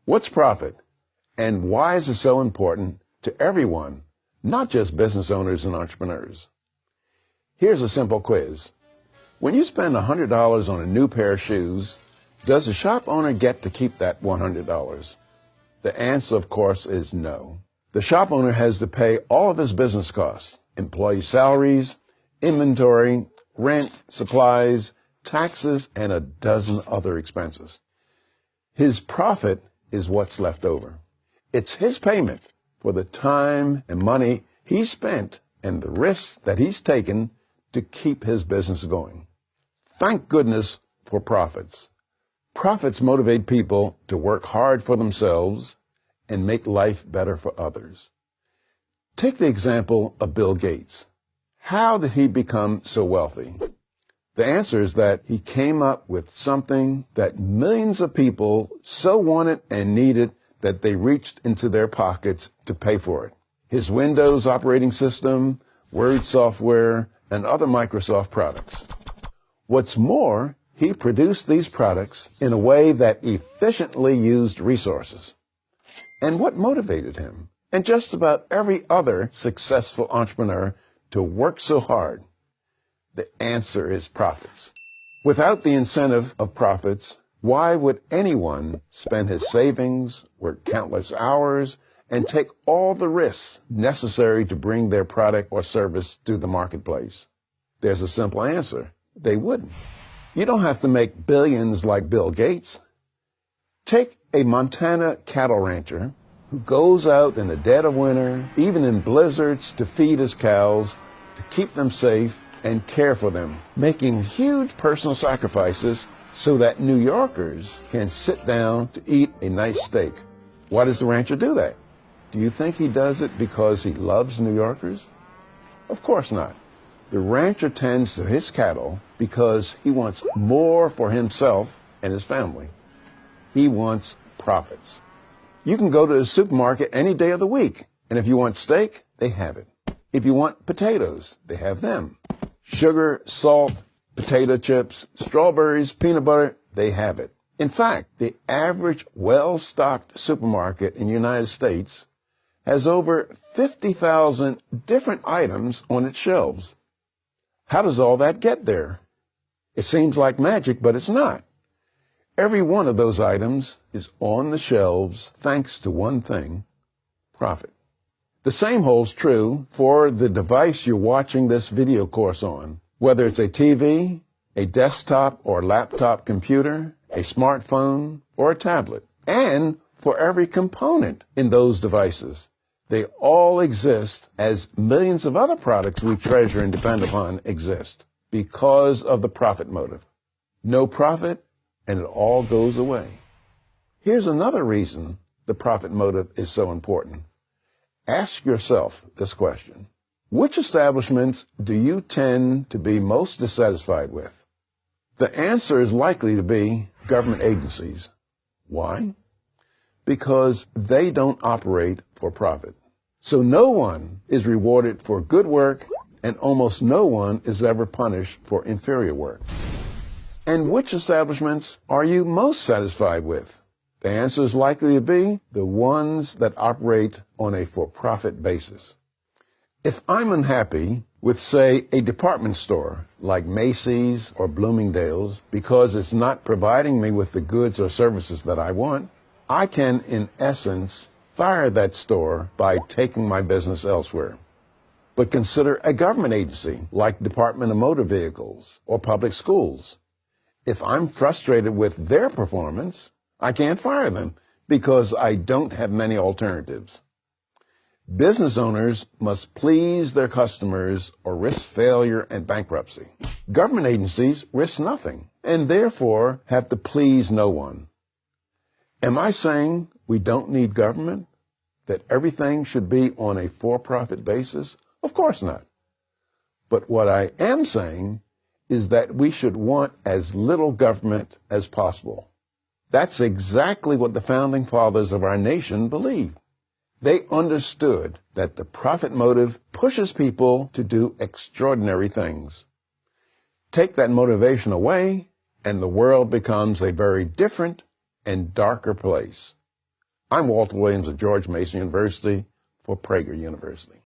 What's profit, and why is it so important to everyone, not just business owners and entrepreneurs? Here's a simple quiz. When you spend $100 on a new pair of shoes, does the shop owner get to keep that $100? The answer, of course, is no. The shop owner has to pay all of his business costs, employee salaries, inventory, rent, supplies, taxes, and a dozen other expenses. His profit is what's left over. It's his payment for the time and money he spent and the risks that he's taken to keep his business going. Thank goodness for profits. Profits motivate people to work hard for themselves and make life better for others. Take the example of Bill Gates. How did he become so wealthy? The answer is that he came up with something that millions of people so wanted and needed that they reached into their pockets to pay for it. His Windows operating system, Word software, and other Microsoft products. What's more, he produced these products in a way that efficiently used resources. And what motivated him, and just about every other successful entrepreneur, to work so hard? The answer is profits. Without the incentive of profits, why would anyone spend his savings, work countless hours, and take all the risks necessary to bring their product or service to the marketplace? There's a simple answer. They wouldn't. You don't have to make billions like Bill Gates. Take a Montana cattle rancher who goes out in the dead of winter, even in blizzards, to feed his cows, to keep them safe, and care for them, making huge personal sacrifices so that New Yorkers can sit down to eat a nice steak. Why does the rancher do that? Do you think he does it because he loves New Yorkers? Of course not. The rancher tends to his cattle because he wants more for himself and his family. He wants profits. You can go to the supermarket any day of the week, and if you want steak, they have it. If you want potatoes, they have them. Sugar, salt, potato chips, strawberries, peanut butter, they have it. In fact, the average well-stocked supermarket in the United States has over 50,000 different items on its shelves. How does all that get there? It seems like magic, but it's not. Every one of those items is on the shelves thanks to one thing: profit. The same holds true for the device you're watching this video course on, whether it's a TV, a desktop or laptop computer, a smartphone, or a tablet, and for every component in those devices. They all exist as millions of other products we treasure and depend upon exist because of the profit motive. No profit, and it all goes away. Here's another reason the profit motive is so important. Ask yourself this question. Which establishments do you tend to be most dissatisfied with? The answer is likely to be government agencies. Why? Because they don't operate for profit. So no one is rewarded for good work, and almost no one is ever punished for inferior work. And which establishments are you most satisfied with? The answer is likely to be the ones that operate on a for-profit basis. If I'm unhappy with, say, a department store like Macy's or Bloomingdale's because it's not providing me with the goods or services that I want, I can, in essence, fire that store by taking my business elsewhere. But consider a government agency like Department of Motor Vehicles or public schools. If I'm frustrated with their performance, I can't fire them because I don't have many alternatives. Business owners must please their customers or risk failure and bankruptcy. Government agencies risk nothing and therefore have to please no one. Am I saying we don't need government? That everything should be on a for-profit basis? Of course not. But what I am saying is that we should want as little government as possible. That's exactly what the founding fathers of our nation believed. They understood that the profit motive pushes people to do extraordinary things. Take that motivation away, and the world becomes a very different and darker place. I'm Walter Williams of George Mason University for Prager University.